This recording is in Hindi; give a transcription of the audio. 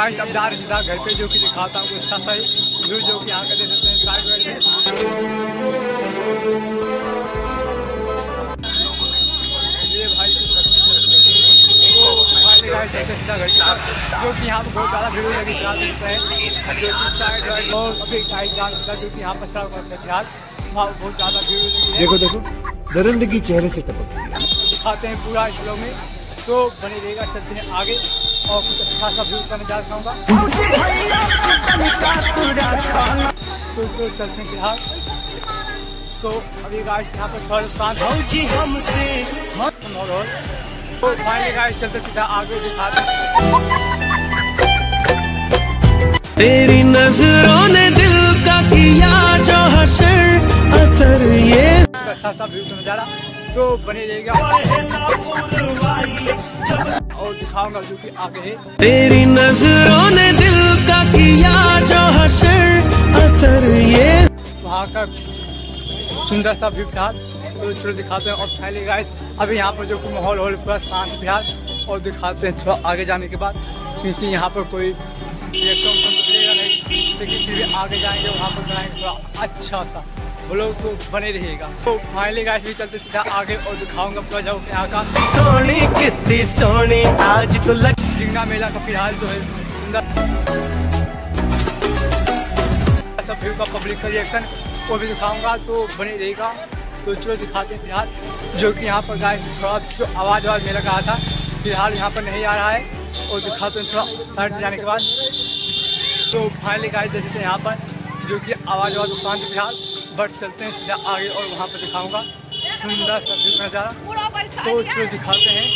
गाइस अब जा रहे सीधा घर पे, जो कि दिखाता हूँ अच्छा सा व्यू जो कि यहाँ का देख सकते हैं साइड वाइड में। ये भाई सीधा घर जो कि यहाँ पर बहुत ज़्यादा भीड़ लगी फिलहाल है, जो कि साइड वाइड और अभी गाइस जान सकता जो कि यहाँ पर सड़क पर फिलहाल वहाँ बहुत ज़्यादा भीड़ लगी है। देखो देखो दरिंदगी चेहरे से टपक दिखाते हैं पूरा इस लोग में, तो बने रहेगा। चलते हैं आगे और कुछ अच्छा सा व्यू करने जा रहा तो चलते हैं फिलहाल। तो अभी गाइस यहाँ पर थोड़ा शांत माहौल, तो फाइनली गाइस चलते सीधा आगे दिखाते हैं। तेरी नजरों ने दिल का किया जो हशर असर, ये अच्छा सा व्यू का नजारा, तो बने रहेगा और दिखाऊंगा जो कि आगे है। तेरी नजरों ने दिल का किया जो हशर असर, ये वहाँ का सुंदर सा व्यू फिलहाल, तो चलो दिखाते हैं। और फाइनली गाइस अभी यहाँ पर जो कि माहौल पूरा शांत फिलहाल, और दिखाते हैं थोड़ा आगे जाने के बाद, क्योंकि यहाँ पर कोई रिएक्शन तो मिलेगा नहीं, लेकिन फिर भी आगे जाएंगे वहाँ पर बनाएंगे थोड़ा अच्छा सा, वो लोग तो बने रहेगा। तो फाइनली गाइस भी चलते सीधा आगे और दिखाऊंगा पूरा जाओ यहाँ का सोनी कितनी सोनी आज तो लग झिंगा मेला का फिलहाल जो है सुंदर सब व्यू का पब्लिक का रिएक्शन वो भी दिखाऊंगा, तो बने रहेगा। तो चलो दिखाते हैं फिलहाल, जो कि यहाँ पर गाइस थोड़ा जो आवाज़ मेला कहा था फिलहाल यहाँ पर नहीं आ रहा है, और दिखाते हैं थोड़ा साइड जाने के बाद। तो फाइनली गाइस देख सकते हैं यहाँ पर जो कि आवाज़ तो शांत फिलहाल, बट चलते हैं सीधा आगे और वहाँ पर दिखाऊंगा सुंदर सा व्यू का नज़ारा, तो चलो दिखाते हैं।